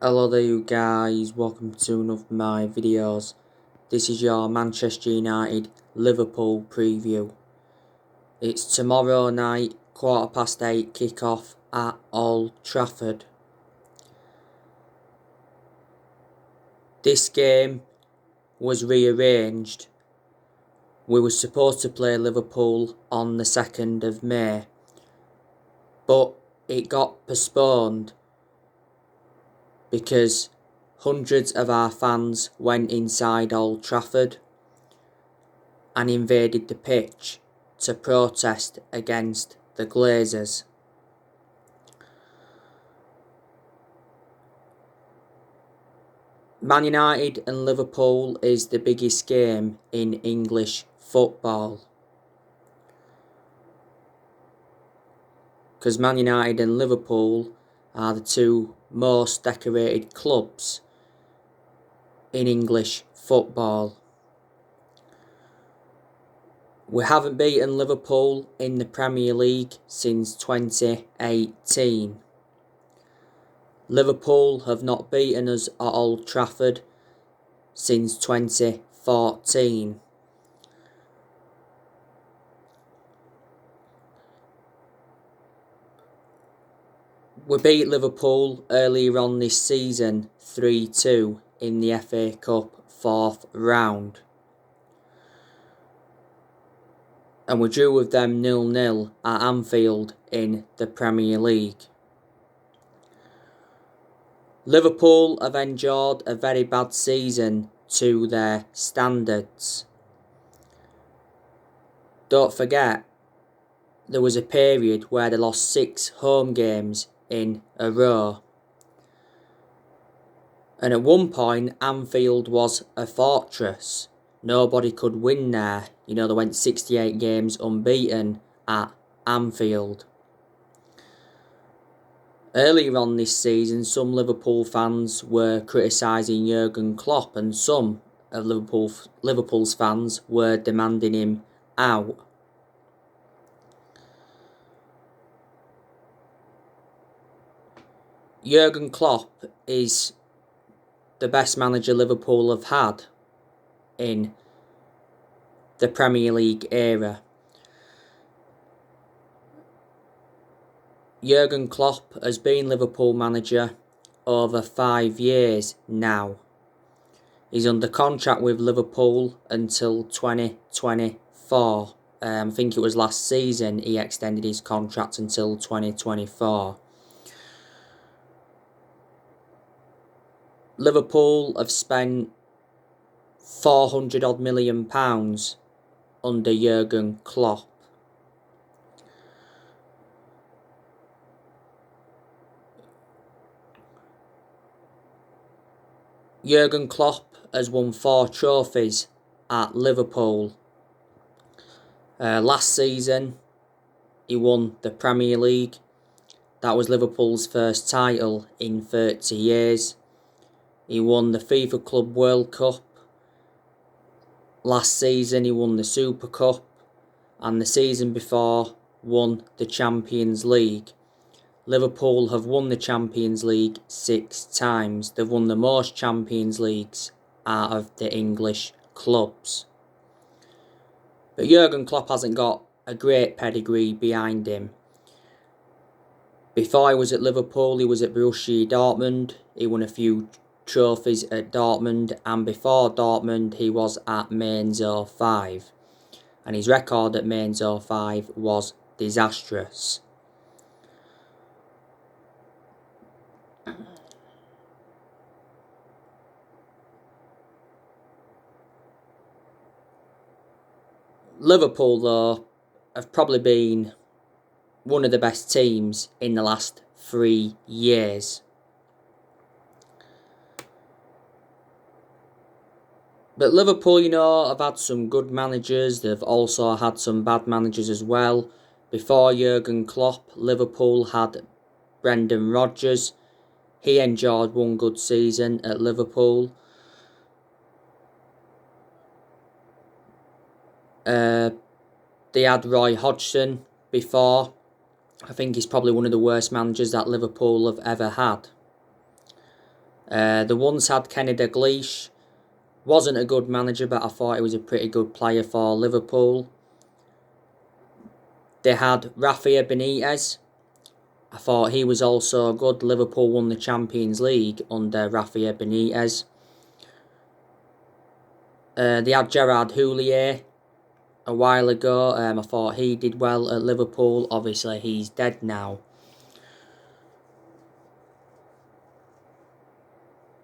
Hello there you guys, welcome to one of my videos. This is your Manchester United Liverpool preview. It's tomorrow night, 8:15 kick-off at Old Trafford. This game was rearranged. We were supposed to play Liverpool on the 2nd of May, but it got postponed because hundreds of our fans went inside Old Trafford and invaded the pitch to protest against the Glazers. Man United and Liverpool is the biggest game in English football, because Man United and Liverpool are the two most decorated clubs in English football. We haven't beaten Liverpool in the Premier League since 2018. Liverpool have not beaten us at Old Trafford since 2014. We beat Liverpool earlier on this season 3-2 in the FA Cup 4th round. And we drew with them 0-0 at Anfield in the Premier League. Liverpool have endured a very bad season to their standards. Don't forget, there was a period where they lost 6 home games in a row. And at one point, Anfield was a fortress. Nobody could win there. They went 68 games unbeaten at Anfield. Earlier on this season, some Liverpool fans were criticising Jurgen Klopp, and some of Liverpool's fans were demanding him out. Jurgen Klopp is the best manager Liverpool have had in the Premier League era. Jurgen Klopp has been Liverpool manager over 5 years now. He's under contract with Liverpool until 2024. I think it was last season he extended his contract until 2024. Liverpool have spent £400 million under Jurgen Klopp. Jurgen Klopp has won 4 trophies at Liverpool. Last season, he won the Premier League. That was Liverpool's first title in 30 years. He won the FIFA Club World Cup. Last season, he won the Super Cup. And the season before, won the Champions League. Liverpool have won the Champions League 6 times. They've won the most Champions Leagues out of the English clubs. But Jurgen Klopp hasn't got a great pedigree behind him. Before he was at Liverpool, he was at Borussia Dortmund. He won a few trophies at Dortmund, and before Dortmund he was at Mainz 05. And his record at Mainz 05 was disastrous. Liverpool, though, have probably been one of the best teams in the last 3 years. But Liverpool, have had some good managers. They've also had some bad managers as well. Before Jurgen Klopp, Liverpool had Brendan Rodgers. He enjoyed one good season at Liverpool. They had Roy Hodgson before. I think he's probably one of the worst managers that Liverpool have ever had. They once had Kenny Dalglish. Wasn't a good manager, but I thought he was a pretty good player for Liverpool. They had Rafael Benitez. I thought he was also good. Liverpool won the Champions League under Rafael Benitez. They had Gerard Houllier a while ago. I thought he did well at Liverpool. Obviously, he's dead now.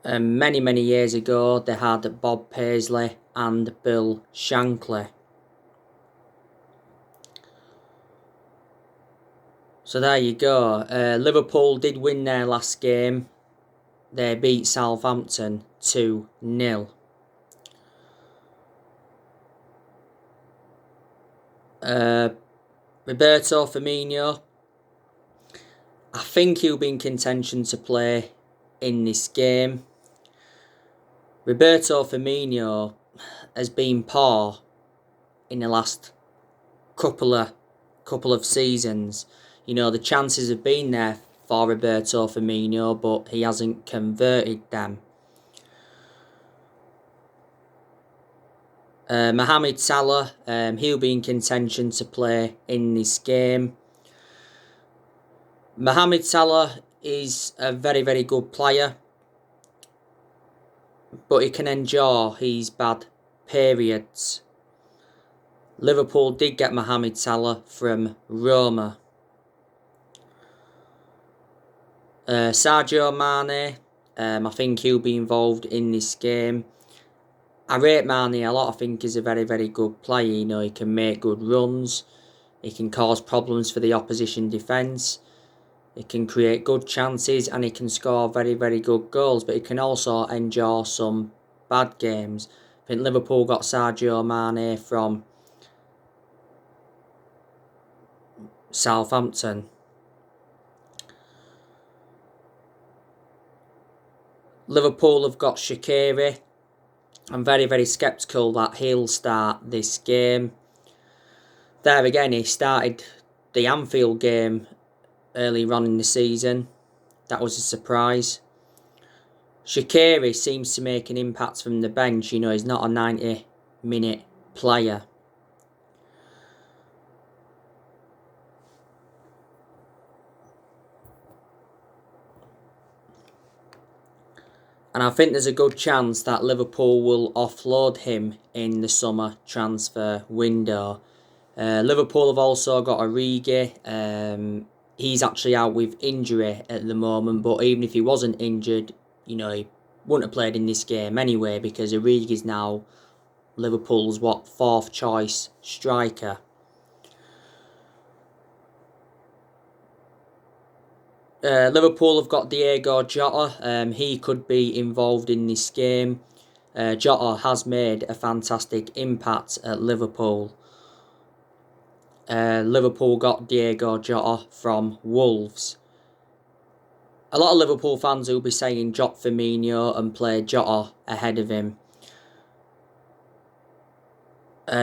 Many years ago, they had Bob Paisley and Bill Shankly. So there you go. Liverpool did win their last game. They beat Southampton 2-0. Roberto Firmino, I think he'll be in contention to play in this game. Roberto Firmino has been poor in the last couple of seasons. You know, the chances have been there for Roberto Firmino, but he hasn't converted them. Mohamed Salah, he'll be in contention to play in this game. Mohamed Salah is a very good player, but he can endure his bad periods. Liverpool did get Mohamed Salah from Roma. Sadio Mane, I think he'll be involved in this game. I rate Mane a lot. I think he's a very good player. You know, he can make good runs. He can cause problems for the opposition defence. He can create good chances and he can score very good goals. But he can also endure some bad games. I think Liverpool got Sadio Mane from Southampton. Liverpool have got Shaqiri. I'm very sceptical that he'll start this game. There again, he started the Anfield game earlier on in the season. That was a surprise. Shaqiri seems to make an impact from the bench. You know, he's not a 90-minute player. And I think there's a good chance that Liverpool will offload him in the summer transfer window. Liverpool have also got Origi. He's actually out with injury at the moment, but even if he wasn't injured, you know, he wouldn't have played in this game anyway because Origi is now Liverpool's fourth choice striker. Liverpool have got Diogo Jota. He could be involved in this game. Jota has made a fantastic impact at Liverpool. Liverpool got Diogo Jota from Wolves. A lot of Liverpool fans will be saying drop Firmino and play Jota ahead of him.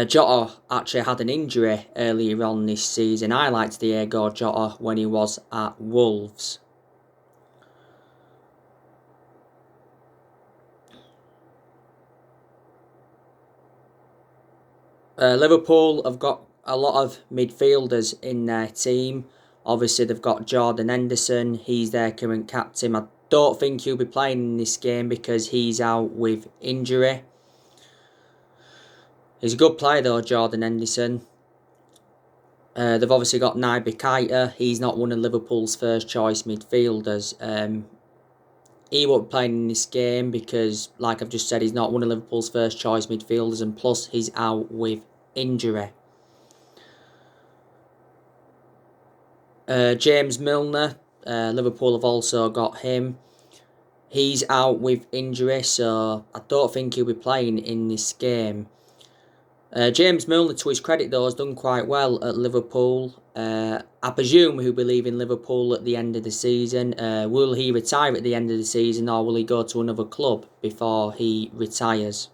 Jota actually had an injury earlier on this season. I liked Diogo Jota when he was at Wolves. Liverpool have got a lot of midfielders in their team. Obviously, they've got Jordan Henderson. He's their current captain. I don't think he'll be playing in this game because he's out with injury. He's a good player though, Jordan Henderson. They've obviously got Naby Keita. He's not one of Liverpool's first choice midfielders. He won't be playing in this game because, like I've just said, he's not one of Liverpool's first choice midfielders, and plus he's out with injury. James Milner, Liverpool have also got him. He's out with injury, so I don't think he'll be playing in this game. James Milner, to his credit though, has done quite well at Liverpool. I presume he'll be leaving Liverpool at the end of the season. Will he retire at the end of the season, or will he go to another club before he retires?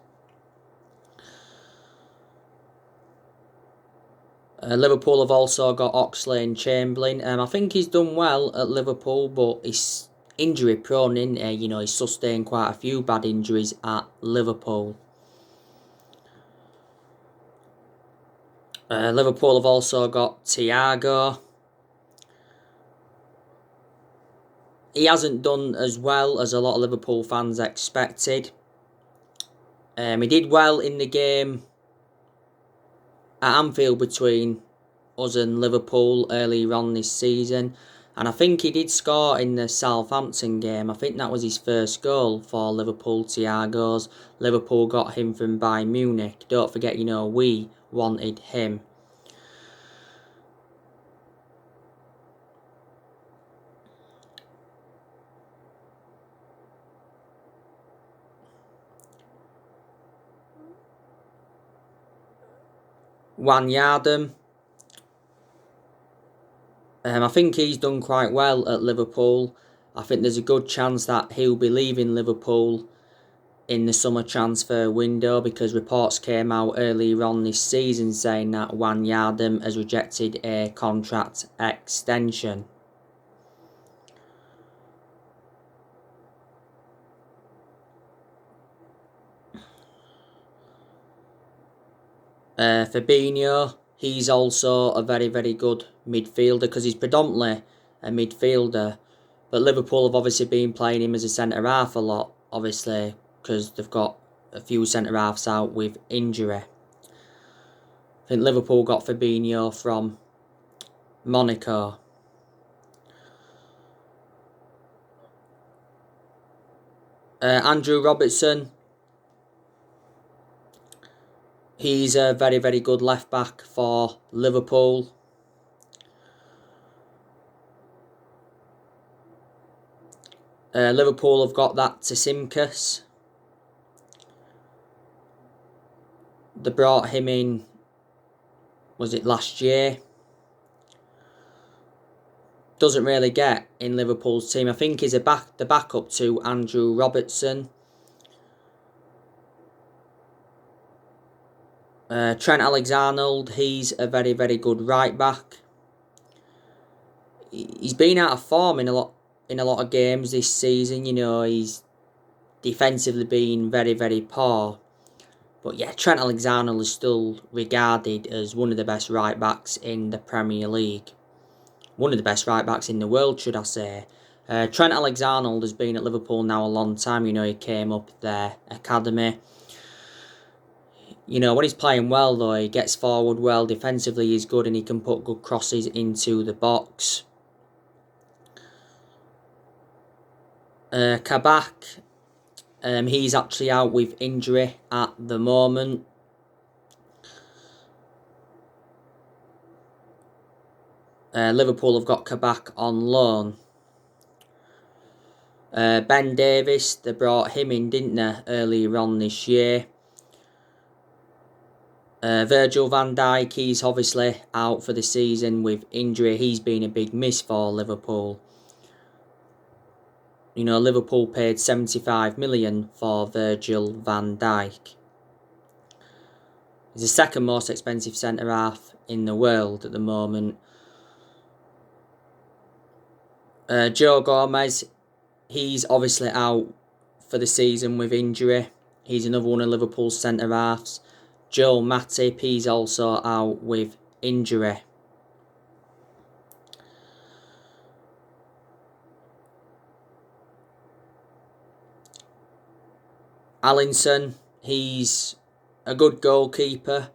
Liverpool have also got Oxlade-Chamberlain. I think he's done well at Liverpool, but he's injury prone, isn't he? You know, he's sustained quite a few bad injuries at Liverpool. Liverpool have also got Thiago. He hasn't done as well as a lot of Liverpool fans expected. He did well in the game at Anfield between us and Liverpool earlier on this season. And I think he did score in the Southampton game. I think that was his first goal for Liverpool, Thiago's. Liverpool got him from Bayern Munich. Don't forget, you know, we wanted him. Wijnaldum. I think he's done quite well at Liverpool. I think there's a good chance that he'll be leaving Liverpool in the summer transfer window, because reports came out earlier on this season saying that Wijnaldum has rejected a contract extension. Fabinho, he's also a very, very good midfielder, because he's predominantly a midfielder. But Liverpool have obviously been playing him as a centre-half a lot, obviously, because they've got a few centre-halves out with injury. I think Liverpool got Fabinho from Monaco. Andrew Robertson, he's a very, very good left-back for Liverpool. Liverpool have got that Tsimkas. They brought him in, was it last year? Doesn't really get in Liverpool's team. I think he's the backup to Andrew Robertson. Trent Alexander-Arnold, he's a very, very good right back. He's been out of form in a lot of games this season. You know, he's defensively been very, very poor. But yeah, Trent Alexander-Arnold is still regarded as one of the best right backs in the Premier League. One of the best right backs in the world, should I say. Trent Alexander-Arnold has been at Liverpool now a long time. You know, he came up their academy. You know, when he's playing well, though, he gets forward well. Defensively, he's good, and he can put good crosses into the box. Kabak, he's actually out with injury at the moment. Liverpool have got Kabak on loan. Ben Davies, they brought him in, didn't they, earlier on this year. Virgil Van Dyke, he's obviously out for the season with injury. He's been a big miss for Liverpool. You know, Liverpool paid 75 million for Virgil van Dijk. He's the second most expensive centre-half in the world at the moment. Joe Gomez, he's obviously out for the season with injury. He's another one of Liverpool's centre-halves. Joel Matip, he's also out with injury. Alisson, he's a good goalkeeper.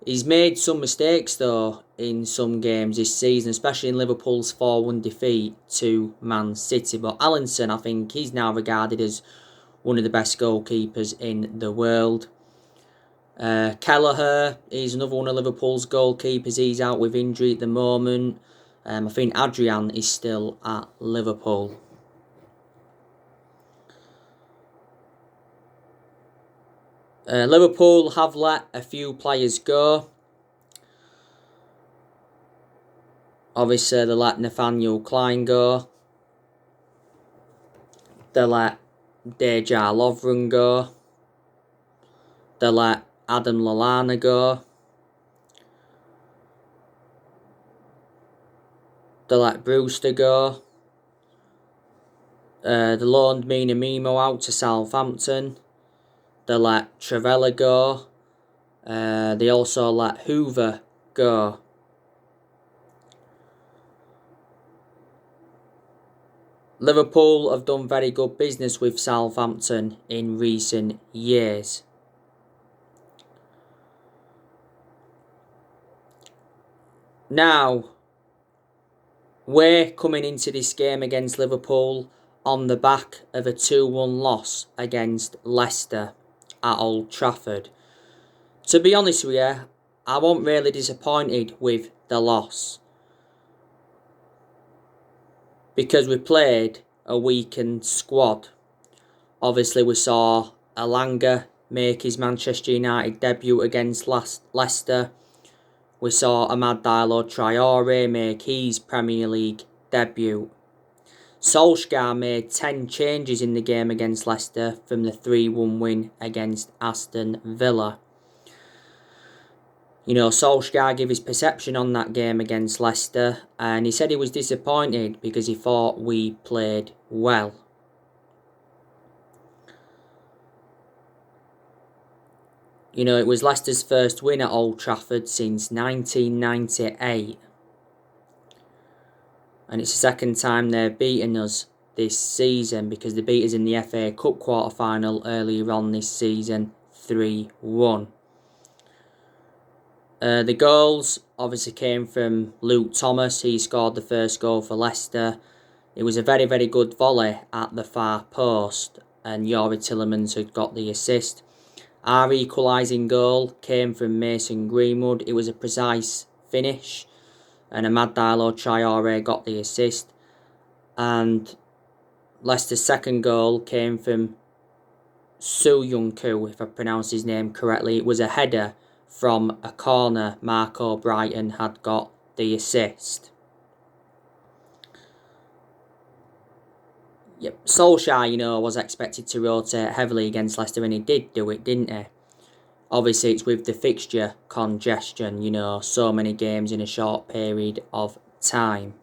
He's made some mistakes, though, in some games this season, especially in Liverpool's 4-1 defeat to Man City. But Alisson, I think, he's now regarded as one of the best goalkeepers in the world. Kelleher, he's another one of Liverpool's goalkeepers. He's out with injury at the moment. I think Adrian is still at Liverpool. Liverpool have let a few players go. Obviously, they let Nathaniel Klein go. They let Dejan Lovren go. They let Adam Lallana go. They let Brewster go. They loaned Mina Mimo out to Southampton. They let Travella go. They also let Hoover go. Liverpool have done very good business with Southampton in recent years. Now, we're coming into this game against Liverpool on the back of a 2-1 loss against Leicester at Old Trafford. To be honest with you, I wasn't really disappointed with the loss, because we played a weakened squad. Obviously, we saw Elanga make his Manchester United debut against Leicester. We saw Amad Traore make his Premier League debut. Solskjaer made 10 changes in the game against Leicester from the 3-1 win against Aston Villa. You know, Solskjaer gave his perception on that game against Leicester, and he said he was disappointed because he thought we played well. You know, it was Leicester's first win at Old Trafford since 1998. And it's the second time they've beaten us this season, because they beat us in the FA Cup quarter-final earlier on this season, 3-1. The goals obviously came from Luke Thomas. He scored the first goal for Leicester. It was a very, very good volley at the far post, and Youri Tielemans had got the assist. Our equalising goal came from Mason Greenwood. It was a precise finish, and Amad Traore got the assist. And Leicester's second goal came from Soo Young-koo, if I pronounce his name correctly. It was a header from a corner. Mark O'Brighton had got the assist. Yep, Solskjaer, you know, was expected to rotate heavily against Leicester, and he did do it, didn't he? Obviously, it's with the fixture congestion, you know, so many games in a short period of time.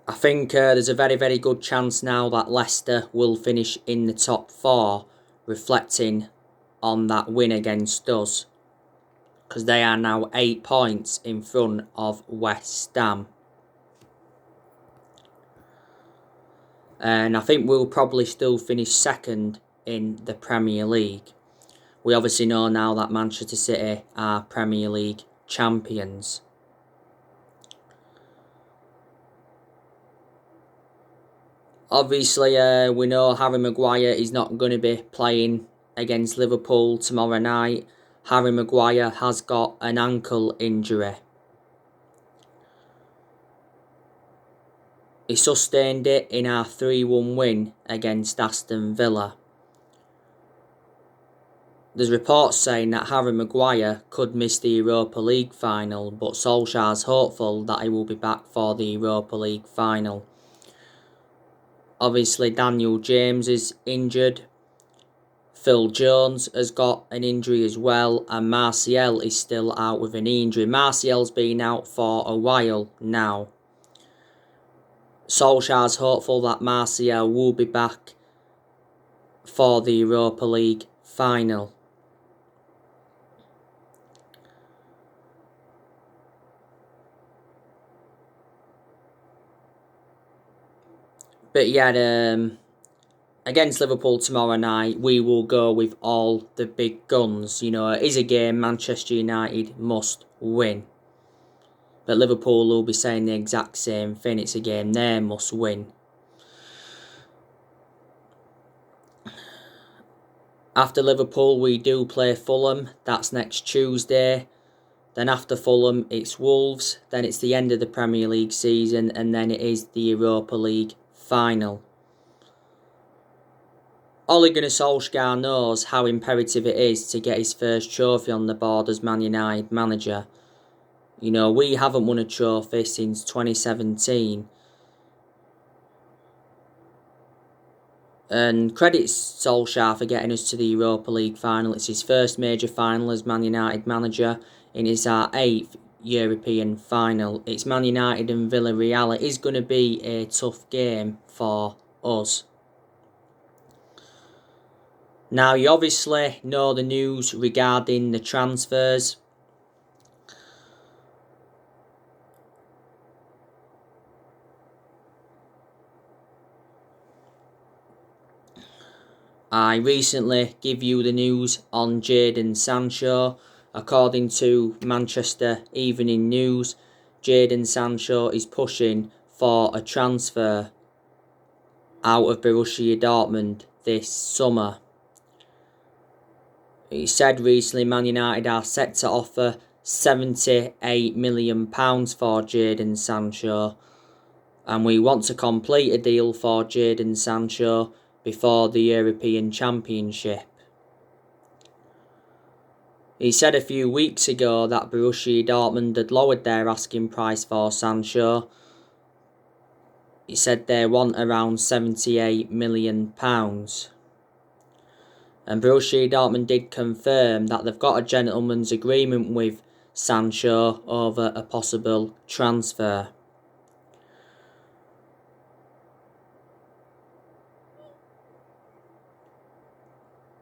I think there's a very, very good chance now that Leicester will finish in the top 4, reflecting on that win against us, because they are now 8 points in front of West Ham. And I think we'll probably still finish second in the Premier League. We obviously know now that Manchester City are Premier League champions. Obviously, we know Harry Maguire is not going to be playing against Liverpool tomorrow night. Harry Maguire has got an ankle injury. He sustained it in our 3-1 win against Aston Villa. There's reports saying that Harry Maguire could miss the Europa League final, but Solskjaer's hopeful that he will be back for the Europa League final. Obviously, Daniel James is injured. Phil Jones has got an injury as well, and Martial is still out with an injury. Martial's been out for a while now. Solskjaer's hopeful that Martial will be back for the Europa League final. But yeah, against Liverpool tomorrow night, we will go with all the big guns. You know, it is a game Manchester United must win. But Liverpool will be saying the exact same thing. It's a game they must win. After Liverpool, we do play Fulham. That's next Tuesday. Then after Fulham, it's Wolves. Then it's the end of the Premier League season. And then it is the Europa League final. Ole Gunnar Solskjaer knows how imperative it is to get his first trophy on the board as Man United manager. You know, we haven't won a trophy since 2017. And credits Solskjaer for getting us to the Europa League final. It's his first major final as Man United manager. It is our 8th European final. It's Man United and Villarreal. It is going to be a tough game for us. Now, you obviously know the news regarding the transfers. I recently give you the news on Jadon Sancho. According to Manchester Evening News, Jadon Sancho is pushing for a transfer out of Borussia Dortmund this summer. He said recently Man United are set to offer £78 million for Jadon Sancho, and we want to complete a deal for Jadon Sancho before the European Championship. He said a few weeks ago that Borussia Dortmund had lowered their asking price for Sancho. He said they want around £78 million. And Borussia Dortmund did confirm that they've got a gentleman's agreement with Sancho over a possible transfer.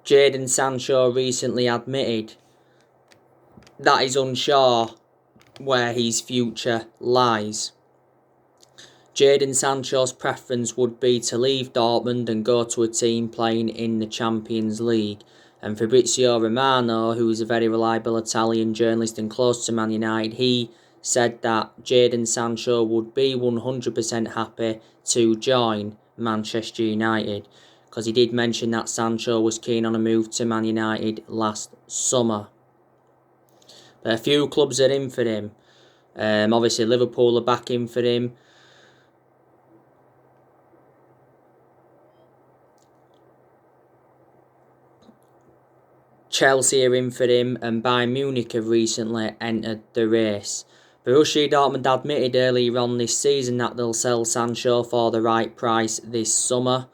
Jadon Sancho recently admitted that he's unsure where his future lies. Jadon Sancho's preference would be to leave Dortmund and go to a team playing in the Champions League. And Fabrizio Romano, who is a very reliable Italian journalist and close to Man United, he said that Jadon Sancho would be 100% happy to join Manchester United, because he did mention that Sancho was keen on a move to Man United last summer. But a few clubs are in for him. Obviously Liverpool are back in for him. Chelsea are in for him, and Bayern Munich have recently entered the race. Borussia Dortmund admitted earlier on this season that they'll sell Sancho for the right price this summer.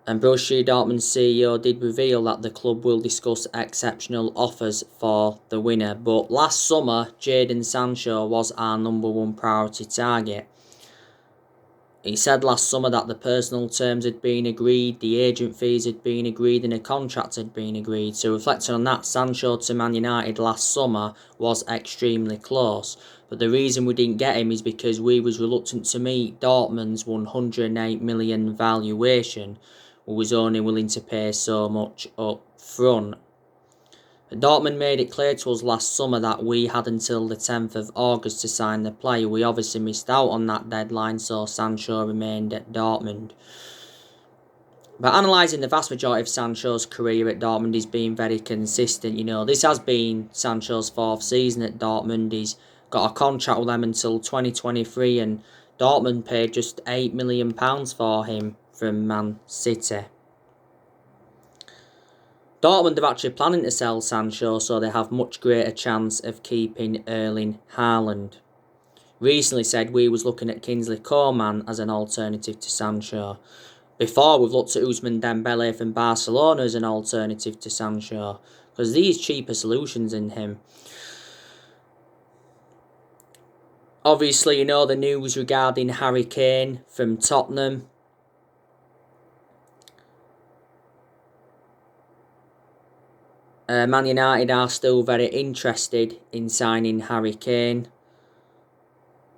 And Borussia Dortmund's CEO did reveal that the club will discuss exceptional offers for the winner. But last summer, Jadon Sancho was our number one priority target. He said last summer that the personal terms had been agreed, the agent fees had been agreed, and a contract had been agreed. So reflecting on that, Sancho to Man United last summer was extremely close. But the reason we didn't get him is because we was reluctant to meet Dortmund's 108 million valuation. We was only willing to pay so much up front. Dortmund made it clear to us last summer that we had until the 10th of August to sign the player. We obviously missed out on that deadline, so Sancho remained at Dortmund. But analysing the vast majority of Sancho's career at Dortmund, he's been very consistent. You know, this has been Sancho's 4th season at Dortmund. He's got a contract with them until 2023, and Dortmund paid just £8 million for him from Man City. Dortmund are actually planning to sell Sancho, so they have much greater chance of keeping Erling Haaland. Recently said we was looking at Kingsley Coman as an alternative to Sancho. Before, we've looked at Ousmane Dembele from Barcelona as an alternative to Sancho, because these cheaper solutions in him. Obviously, you know the news regarding Harry Kane from Tottenham. Man United are still very interested in signing Harry Kane.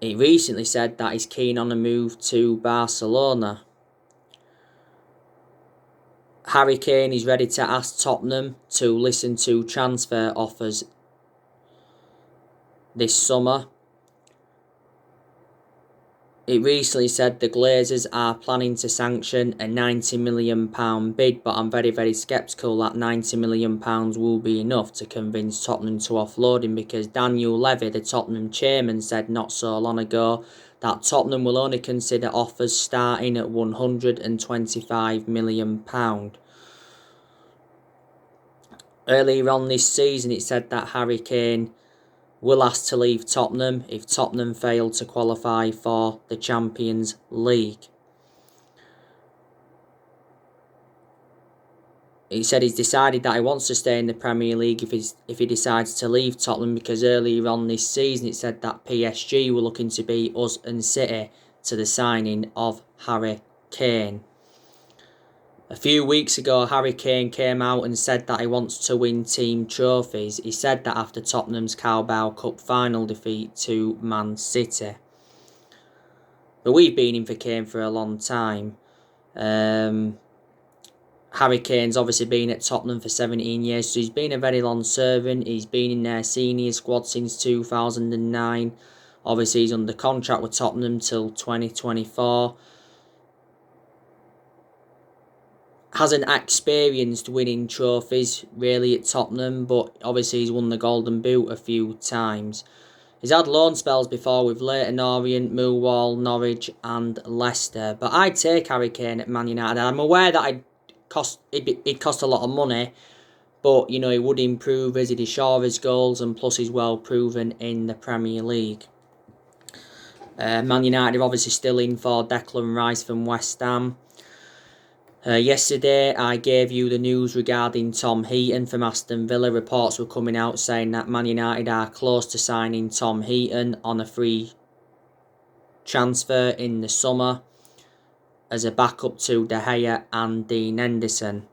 He recently said that he's keen on a move to Barcelona. Harry Kane is ready to ask Tottenham to listen to transfer offers this summer. It recently said the Glazers are planning to sanction a £90 million bid, but I'm very, very sceptical that £90 million will be enough to convince Tottenham to offload him, because Daniel Levy, the Tottenham chairman, said not so long ago that Tottenham will only consider offers starting at £125 million. Earlier on this season, it said that Harry Kane will ask to leave Tottenham if Tottenham fail to qualify for the Champions League. he said he's decided that he wants to stay in the Premier League if he decides to leave Tottenham, because earlier on this season it said that PSG were looking to beat us and City to the signing of Harry Kane. A few weeks ago, Harry Kane came out and said that he wants to win team trophies. He said that after Tottenham's Carabao Cup final defeat to Man City. But we've been in for Kane for a long time. Harry Kane's obviously been at Tottenham for 17 years, so he's been a very long servant. He's been in their senior squad since 2009. Obviously, he's under contract with Tottenham till 2024. Hasn't experienced winning trophies really at Tottenham, but obviously he's won the Golden Boot a few times. He's had loan spells before with Leyton Orient, Millwall, Norwich and Leicester. But I'd take Harry Kane at Man United. I'm aware that it'd cost a lot of money, but you know, he would improve as he'd assure his goals, and plus he's well proven in the Premier League. Man United are obviously still in for Declan Rice from West Ham. Yesterday I gave you the news regarding Tom Heaton from Aston Villa. Reports were coming out saying that Man United are close to signing Tom Heaton on a free transfer in the summer as a backup to De Gea and Dean Henderson.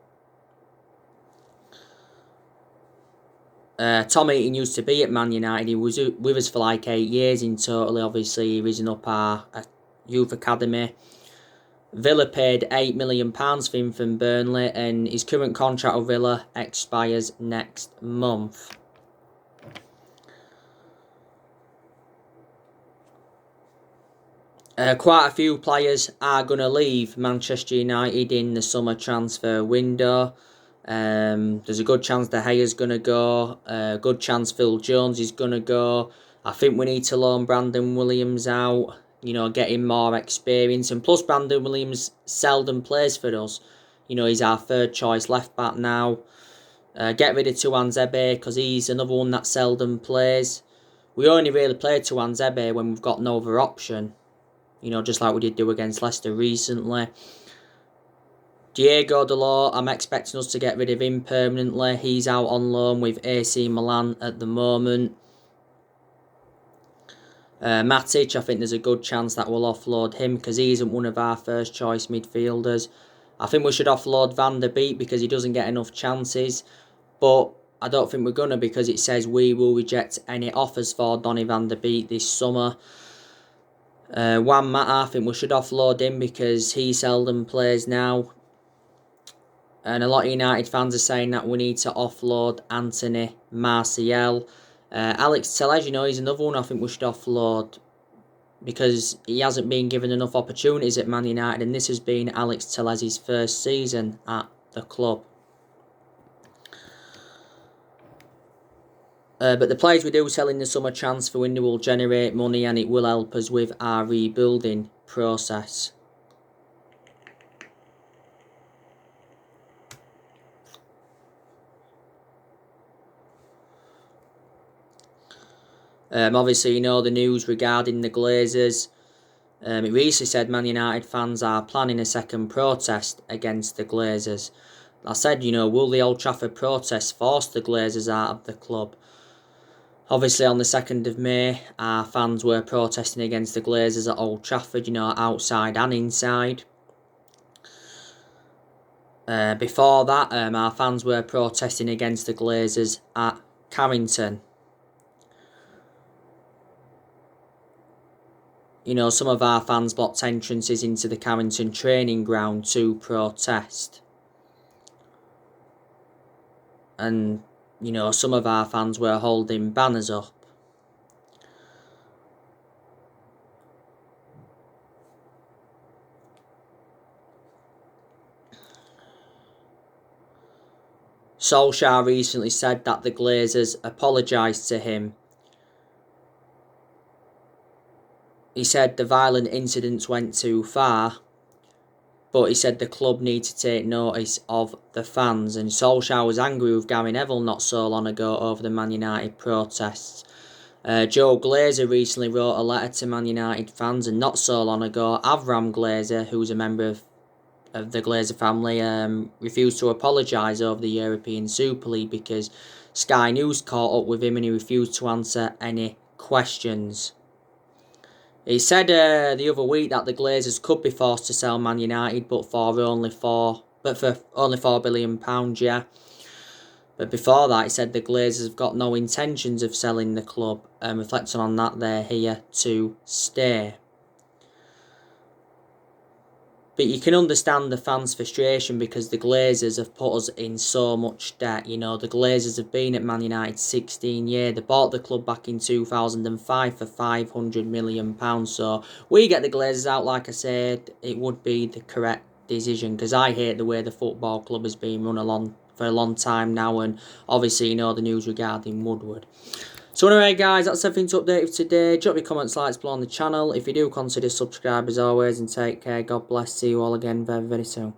Tom Heaton used to be at Man United. He was with us for like 8 years in total. Obviously, he risen up our youth academy. Villa paid £8 million for him from Burnley, and his current contract with Villa expires next month. Quite a few players are going to leave Manchester United in the summer transfer window. There's a good chance De Gea's going to go. A good chance Phil Jones is going to go. I think we need to loan Brandon Williams out. You know, get him more experience. And plus, Brandon Williams seldom plays for us. You know, he's our third choice left back now. Get rid of Tuanzebe, because he's another one that seldom plays. We only really play Tuanzebe when we've got no other option. You know, just like we did do against Leicester recently. Diego Dalot, I'm expecting us to get rid of him permanently. He's out on loan with AC Milan at the moment. Matic, I think there's a good chance that we'll offload him because he isn't one of our first choice midfielders. I think we should offload Van der Beek because he doesn't get enough chances. But I don't think we're going to, because it says we will reject any offers for Donny Van der Beek this summer. Juan Mata, I think we should offload him because he seldom plays now. And a lot of United fans are saying that we need to offload Anthony Martial. Alex Telles, you know, he's another one I think we should offload because he hasn't been given enough opportunities at Man United, and this has been Alex Telles' first season at the club. But the players we do sell in the summer transfer window will generate money, and it will help us with our rebuilding process. Obviously, you know the news regarding the Glazers. It recently said Man United fans are planning a second protest against the Glazers. I said, you know, will the Old Trafford protest force the Glazers out of the club? Obviously, on the 2nd of May, our fans were protesting against the Glazers at Old Trafford, you know, outside and inside. Before that, our fans were protesting against the Glazers at Carrington. You know, some of our fans blocked entrances into the Carrington training ground to protest. And, you know, some of our fans were holding banners up. Solskjaer recently said that the Glazers apologised to him. He said the violent incidents went too far, but he said the club need to take notice of the fans. And Solskjaer was angry with Gary Neville not so long ago over the Man United protests. Joe Glazer recently wrote a letter to Man United fans, and not so long ago, Avram Glazer, who's a member of of the Glazer family refused to apologise over the European Super League because Sky News caught up with him and he refused to answer any questions. He said the other week that the Glazers could be forced to sell Man United, but for only £4 billion, yeah. But before that, he said the Glazers have got no intentions of selling the club. Reflecting on that, they're here to stay. But you can understand the fans' frustration because the Glazers have put us in so much debt. You know, the Glazers have been at Man United 16 years. They bought the club back in 2005 for £500 million. So we get the Glazers out, like I said, it would be the correct decision because I hate the way the football club has been run along for a long time now, and obviously you know the news regarding Woodward. So anyway guys, that's everything to update for today. Drop your comments, likes below on the channel. If you do, consider subscribe as always, and take care. God bless. See you all again very, very soon.